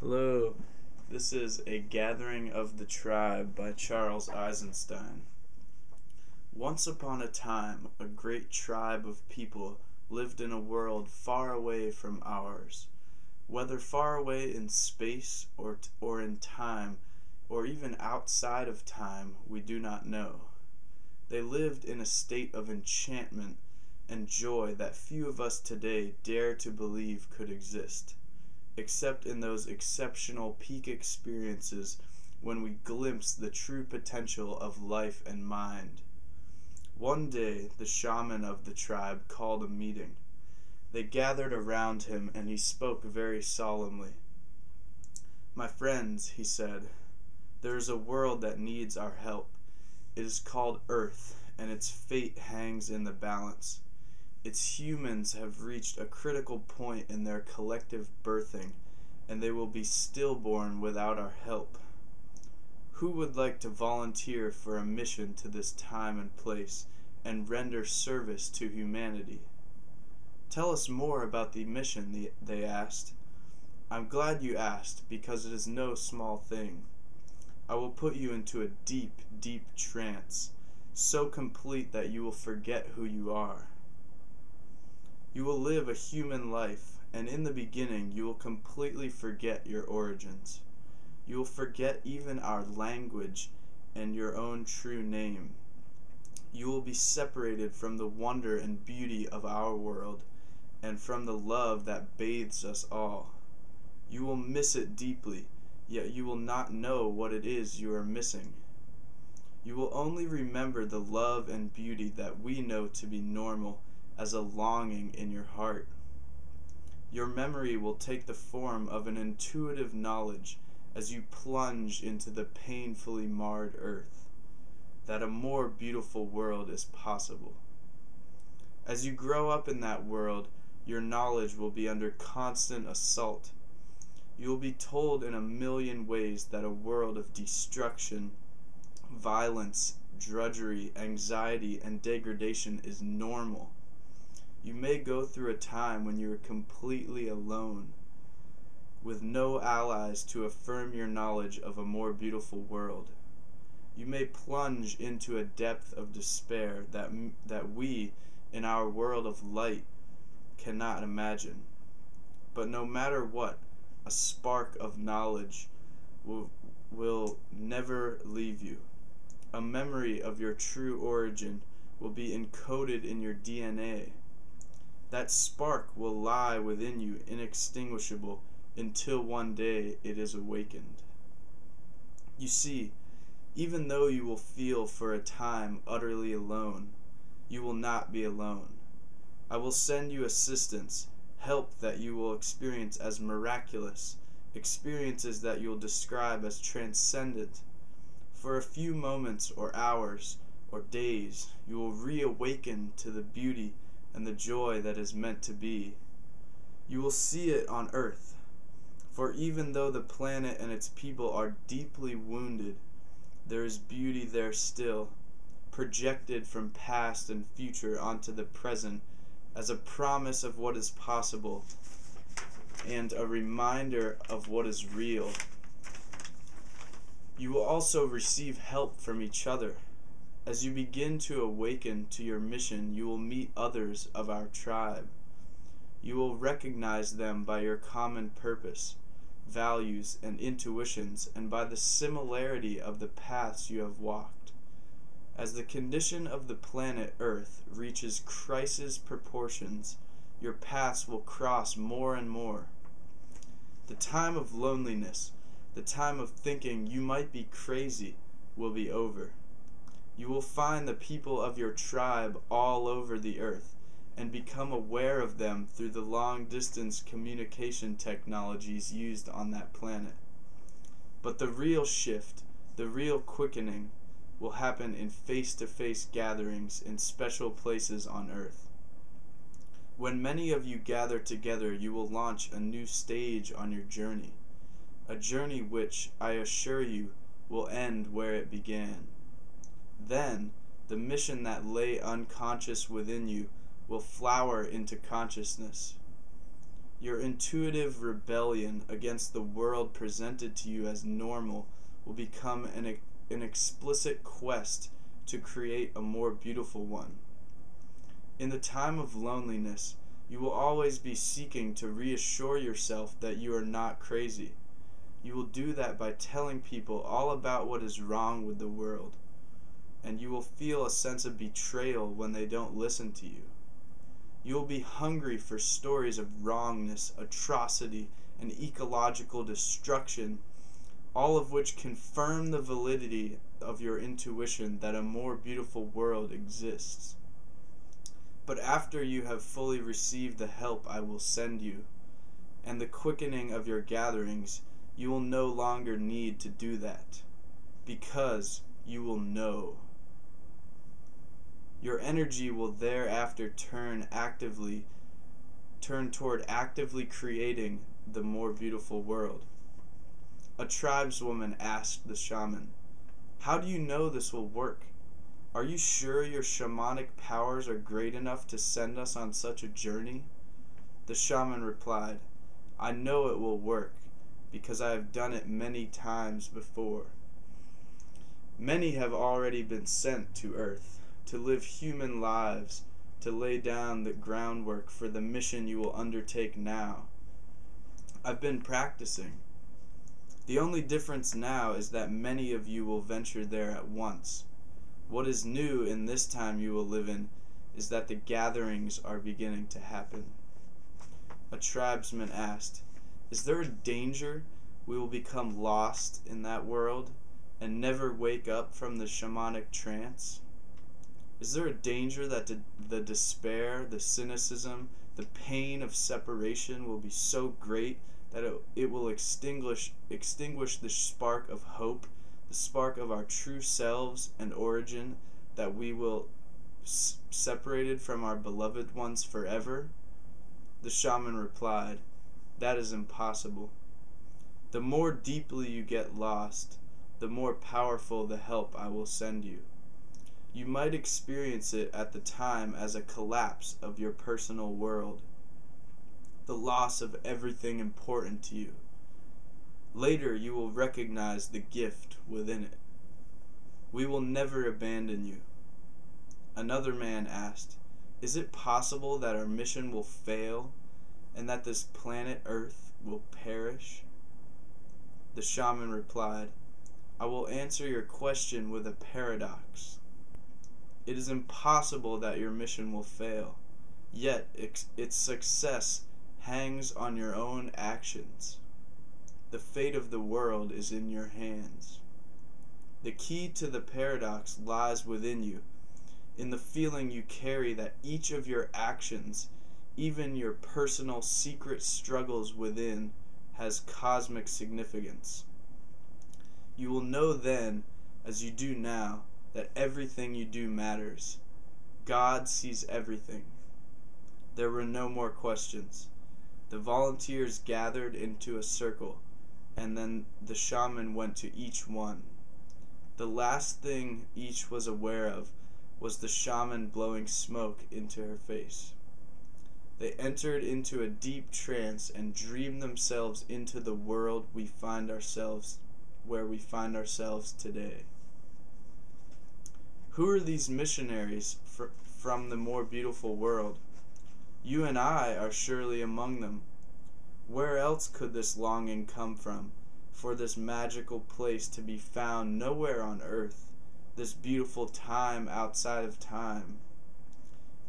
Hello, this is A Gathering of the Tribe by Charles Eisenstein. Once upon a time, a great tribe of people lived in a world far away from ours. Whether far away in space or in time, or even outside of time, we do not know. They lived in a state of enchantment and joy that few of us today dare to believe could exist, except in those exceptional peak experiences when we glimpse the true potential of life and mind. One day, the shaman of the tribe called a meeting. They gathered around him, and he spoke very solemnly. "My friends," he said, "there is a world that needs our help. It is called Earth, and its fate hangs in the balance. Its humans have reached a critical point in their collective birthing, and they will be stillborn without our help. Who would like to volunteer for a mission to this time and place and render service to humanity?" "Tell us more about the mission," they asked. "I'm glad you asked, because it is no small thing. I will put you into a deep, deep trance, so complete that you will forget who you are. You will live a human life, and in the beginning you will completely forget your origins. You will forget even our language and your own true name. You will be separated from the wonder and beauty of our world, and from the love that bathes us all. You will miss it deeply, yet you will not know what it is you are missing. You will only remember the love and beauty that we know to be normal as a longing in your heart. Your memory will take the form of an intuitive knowledge as you plunge into the painfully marred earth, that a more beautiful world is possible. As you grow up in that world, your knowledge will be under constant assault. You will be told in a million ways that a world of destruction, violence, drudgery, anxiety, and degradation is normal. You may go through a time when you are completely alone, with no allies to affirm your knowledge of a more beautiful world. You may plunge into a depth of despair that we, in our world of light, cannot imagine. But no matter what, a spark of knowledge will never leave you. A memory of your true origin will be encoded in your DNA. That spark will lie within you inextinguishable until one day it is awakened. You see, even though you will feel for a time utterly alone, you will not be alone. I will send you assistance, help that you will experience as miraculous, experiences that you will describe as transcendent. For a few moments or hours or days, you will reawaken to the beauty and the joy that is meant to be. You will see it on Earth, for even though the planet and its people are deeply wounded, there is beauty there still, projected from past and future onto the present as a promise of what is possible and a reminder of what is real. You will also receive help from each other. As you begin to awaken to your mission, you will meet others of our tribe. You will recognize them by your common purpose, values, and intuitions, and by the similarity of the paths you have walked. As the condition of the planet Earth reaches crisis proportions, your paths will cross more and more. The time of loneliness, the time of thinking you might be crazy, will be over. You will find the people of your tribe all over the earth and become aware of them through the long-distance communication technologies used on that planet. But the real shift, the real quickening, will happen in face-to-face gatherings in special places on Earth. When many of you gather together, you will launch a new stage on your journey, a journey which, I assure you, will end where it began. Then, the mission that lay unconscious within you will flower into consciousness. Your intuitive rebellion against the world presented to you as normal will become an explicit quest to create a more beautiful one. In the time of loneliness, you will always be seeking to reassure yourself that you are not crazy. You will do that by telling people all about what is wrong with the world, and you will feel a sense of betrayal when they don't listen to you. You will be hungry for stories of wrongness, atrocity, and ecological destruction, all of which confirm the validity of your intuition that a more beautiful world exists. But after you have fully received the help I will send you, and the quickening of your gatherings, you will no longer need to do that, because you will know. Your energy will thereafter turn toward actively creating the more beautiful world. A tribeswoman asked the shaman, "How do you know this will work? Are you sure your shamanic powers are great enough to send us on such a journey?" The shaman replied, "I know it will work, because I have done it many times before. Many have already been sent to Earth to live human lives, to lay down the groundwork for the mission you will undertake now. I've been practicing. The only difference now is that many of you will venture there at once. What is new in this time you will live in is that the gatherings are beginning to happen." A tribesman asked, "Is there a danger we will become lost in that world and never wake up from the shamanic trance? Is there a danger that the despair, the cynicism, the pain of separation will be so great that it will extinguish the spark of hope, the spark of our true selves and origin, that we will separated from our beloved ones forever?" The shaman replied, "That is impossible. The more deeply you get lost, the more powerful the help I will send you. You might experience it at the time as a collapse of your personal world, the loss of everything important to you. Later you will recognize the gift within it. We will never abandon you." Another man asked, "Is it possible that our mission will fail and that this planet Earth will perish?" The shaman replied, "I will answer your question with a paradox. It is impossible that your mission will fail, yet its success hangs on your own actions. The fate of the world is in your hands. The key to the paradox lies within you, in the feeling you carry that each of your actions, even your personal secret struggles within, has cosmic significance. You will know then, as you do now, that everything you do matters. God sees everything." There were no more questions. The volunteers gathered into a circle, and then the shaman went to each one. The last thing each was aware of was the shaman blowing smoke into her face. They entered into a deep trance and dreamed themselves into the world where we find ourselves today. Who are these missionaries from the more beautiful world? You and I are surely among them. Where else could this longing come from, for this magical place to be found nowhere on earth, this beautiful time outside of time?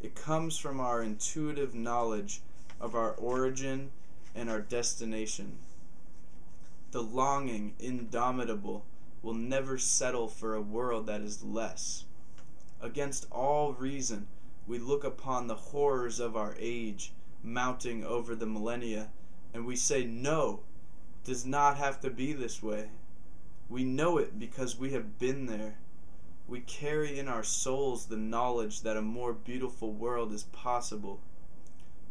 It comes from our intuitive knowledge of our origin and our destination. The longing, indomitable, will never settle for a world that is less. Against all reason, we look upon the horrors of our age mounting over the millennia, and we say, "No, it does not have to be this way." We know it because we have been there. We carry in our souls the knowledge that a more beautiful world is possible.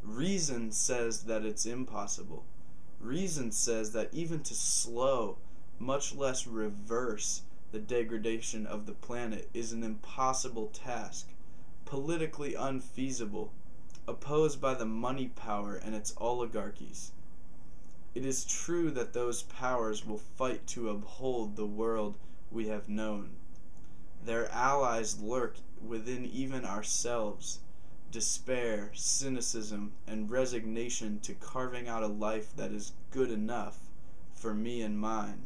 Reason says that it's impossible. Reason says that even to slow, much less reverse, the degradation of the planet is an impossible task, politically unfeasible, opposed by the money power and its oligarchies. It is true that those powers will fight to uphold the world we have known. Their allies lurk within even ourselves: despair, cynicism, and resignation to carving out a life that is good enough for me and mine.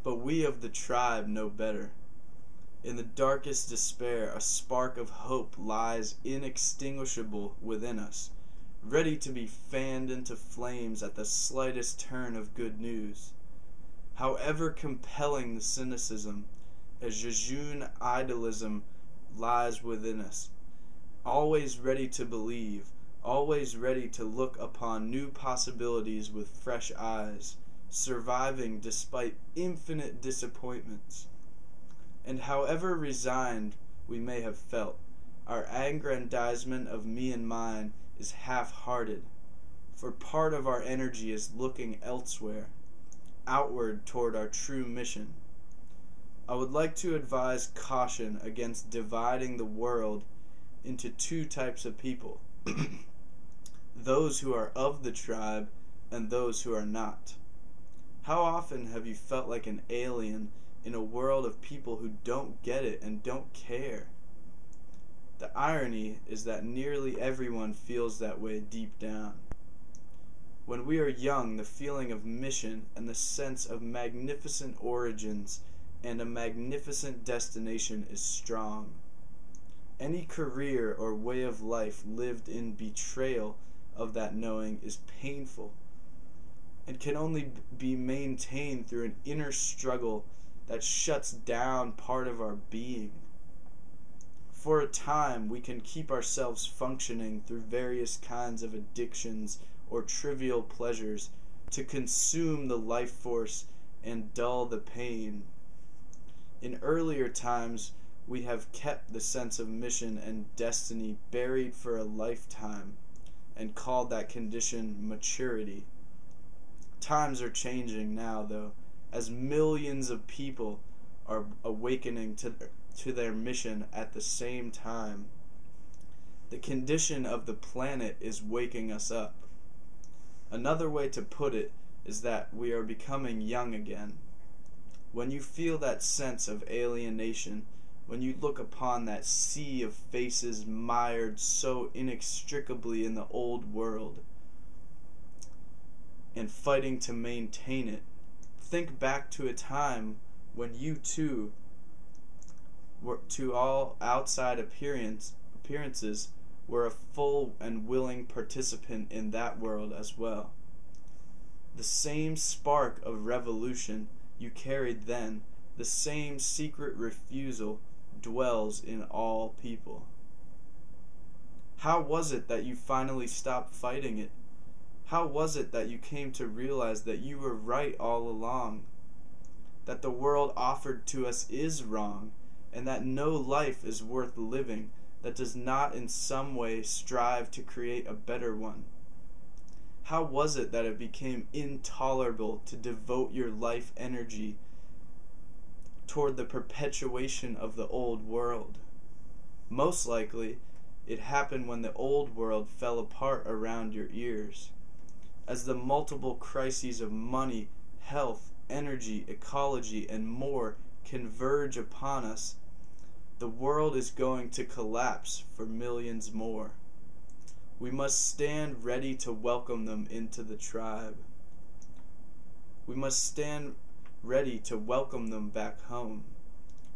But we of the tribe know better. In the darkest despair, a spark of hope lies inextinguishable within us, ready to be fanned into flames at the slightest turn of good news. However compelling the cynicism, a jejune idealism lies within us, always ready to believe, always ready to look upon new possibilities with fresh eyes, surviving despite infinite disappointments. And however resigned we may have felt, our aggrandizement of me and mine is half-hearted, for part of our energy is looking elsewhere, outward toward our true mission. I would like to advise caution against dividing the world into two types of people: those who are of the tribe and those who are not. How often have you felt like an alien in a world of people who don't get it and don't care? The irony is that nearly everyone feels that way deep down. When we are young, the feeling of mission and the sense of magnificent origins and a magnificent destination is strong. Any career or way of life lived in betrayal of that knowing is painful, and can only be maintained through an inner struggle that shuts down part of our being. For a time, we can keep ourselves functioning through various kinds of addictions or trivial pleasures to consume the life force and dull the pain. In earlier times, we have kept the sense of mission and destiny buried for a lifetime and called that condition maturity. Times are changing now, though, as millions of people are awakening to their mission at the same time. The condition of the planet is waking us up. Another way to put it is that we are becoming young again. When you feel that sense of alienation, when you look upon that sea of faces mired so inextricably in the old world and fighting to maintain it, think back to a time when you too were, to all outside appearances, were a full and willing participant in that world as well. The same spark of revolution you carried then, the same secret refusal, dwells in all people. How was it that you finally stopped fighting it? How was it that you came to realize that you were right all along? That the world offered to us is wrong, and that no life is worth living that does not in some way strive to create a better one? How was it that it became intolerable to devote your life energy toward the perpetuation of the old world? Most likely, it happened when the old world fell apart around your ears. As the multiple crises of money, health, energy, ecology, and more converge upon us, the world is going to collapse for millions more. We must stand ready to welcome them into the tribe. We must stand ready to welcome them back home.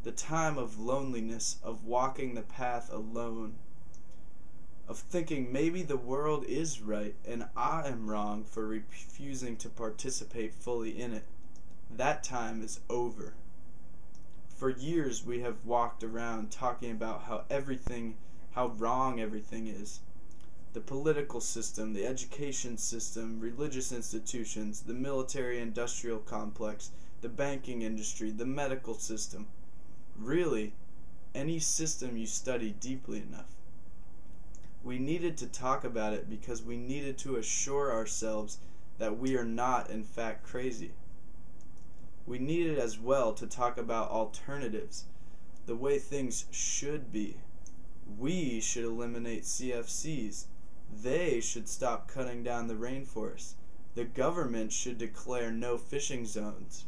The time of loneliness, of walking the path alone, of thinking maybe the world is right and I am wrong for refusing to participate fully in it, that time is over. For years we have walked around talking about how wrong everything is. The political system, the education system, religious institutions, the military-industrial complex, the banking industry, the medical system. Really, any system you study deeply enough. We needed to talk about it because we needed to assure ourselves that we are not, in fact, crazy. We needed as well to talk about alternatives, the way things should be. We should eliminate CFCs. They should stop cutting down the rainforest. The government should declare no fishing zones.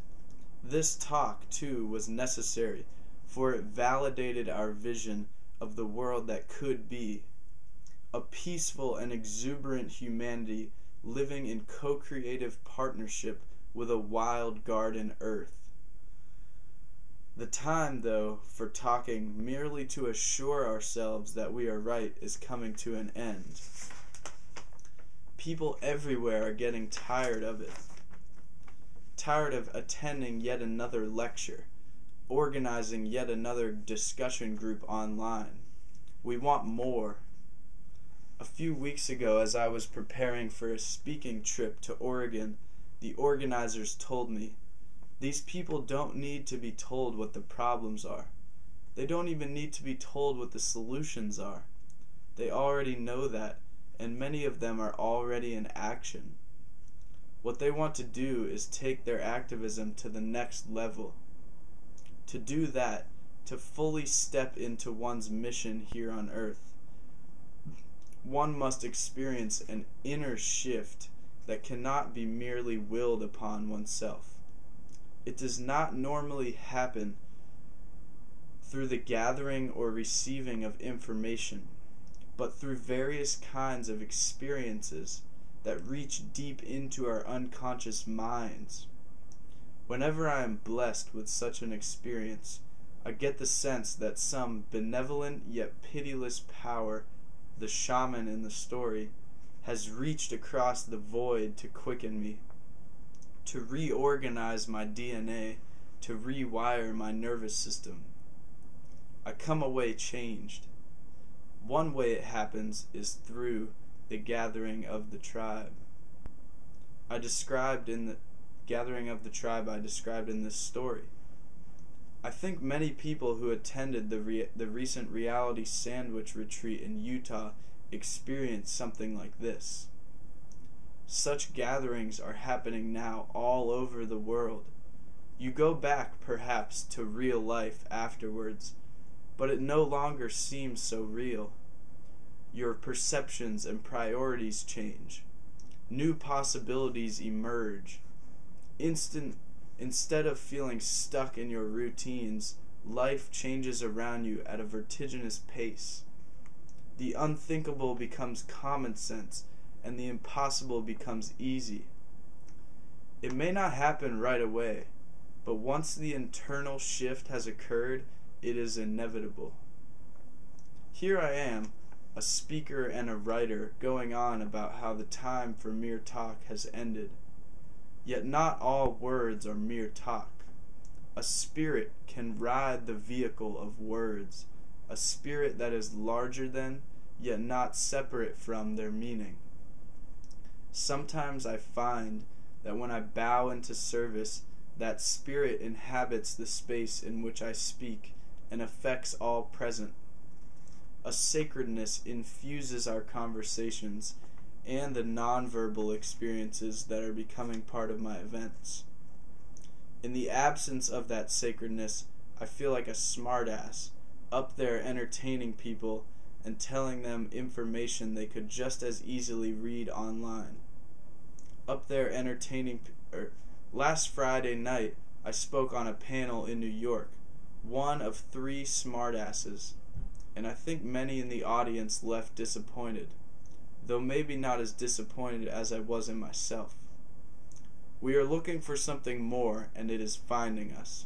This talk, too, was necessary, for it validated our vision of the world that could be. A peaceful and exuberant humanity living in co-creative partnership with a wild garden earth. The time, though, for talking merely to assure ourselves that we are right is coming to an end. People everywhere are getting tired of it. Tired of attending yet another lecture, organizing yet another discussion group online. We want more. A few weeks ago, as I was preparing for a speaking trip to Oregon, the organizers told me, these people don't need to be told what the problems are. They don't even need to be told what the solutions are. They already know that, and many of them are already in action. What they want to do is take their activism to the next level. To do that, to fully step into one's mission here on earth, one must experience an inner shift that cannot be merely willed upon oneself. It does not normally happen through the gathering or receiving of information, but through various kinds of experiences that reach deep into our unconscious minds. Whenever I am blessed with such an experience, I get the sense that some benevolent yet pitiless power, the shaman in the story, has reached across the void to quicken me, to reorganize my DNA, to rewire my nervous system. I come away changed. One way it happens is through the gathering of the tribe. I described in the gathering of the tribe I described in this story. I think many people who attended the recent reality sandwich retreat in Utah experienced something like this. Such gatherings are happening now all over the world. You go back, perhaps, to real life afterwards, but it no longer seems so real. Your perceptions and priorities change. New possibilities emerge. Instead of feeling stuck in your routines, life changes around you at a vertiginous pace. The unthinkable becomes common sense, and the impossible becomes easy. It may not happen right away, but once the internal shift has occurred, it is inevitable. Here I am, a speaker and a writer, going on about how the time for mere talk has ended. Yet not all words are mere talk. A spirit can ride the vehicle of words, a spirit that is larger than, yet not separate from, their meaning. Sometimes I find that when I bow into service, that spirit inhabits the space in which I speak and affects all present. A sacredness infuses our conversations and the nonverbal experiences that are becoming part of my events. In the absence of that sacredness, I feel like a smartass, up there entertaining people and telling them information they could just as easily read online. Up there entertaining. Last Friday night, I spoke on a panel in New York, one of 3 smartasses, and I think many in the audience left disappointed, though maybe not as disappointed as I was in myself. We are looking for something more, and it is finding us.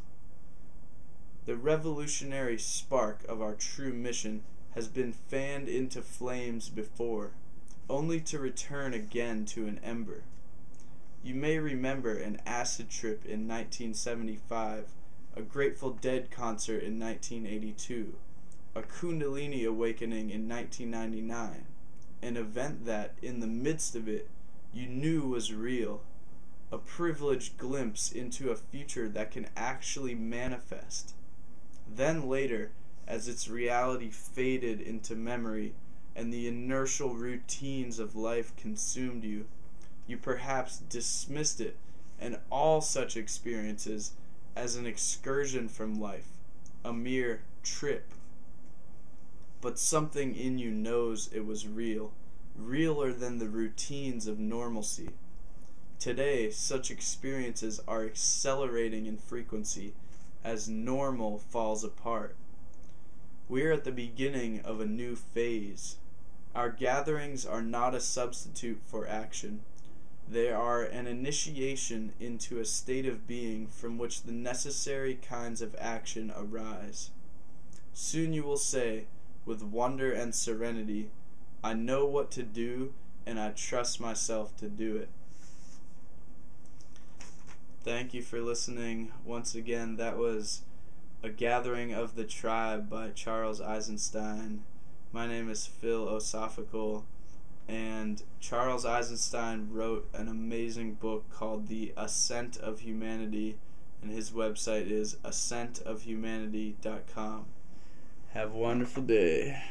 The revolutionary spark of our true mission has been fanned into flames before, only to return again to an ember. You may remember an acid trip in 1975, a Grateful Dead concert in 1982, a Kundalini awakening in 1999, an event that, in the midst of it, you knew was real, a privileged glimpse into a future that can actually manifest. Then later, as its reality faded into memory and the inertial routines of life consumed you, you perhaps dismissed it and all such experiences as an excursion from life, a mere trip. but something in you knows it was real, realer than the routines of normalcy. Today, such experiences are accelerating in frequency as normal falls apart. We are at the beginning of a new phase. Our gatherings are not a substitute for action. They are an initiation into a state of being from which the necessary kinds of action arise. Soon you will say, with wonder and serenity, I know what to do, and I trust myself to do it. Thank you for listening. Once again, that was A Gathering of the Tribe by Charles Eisenstein. My name is Phil Osophical, and Charles Eisenstein wrote an amazing book called The Ascent of Humanity, and his website is ascentofhumanity.com. Have a wonderful day.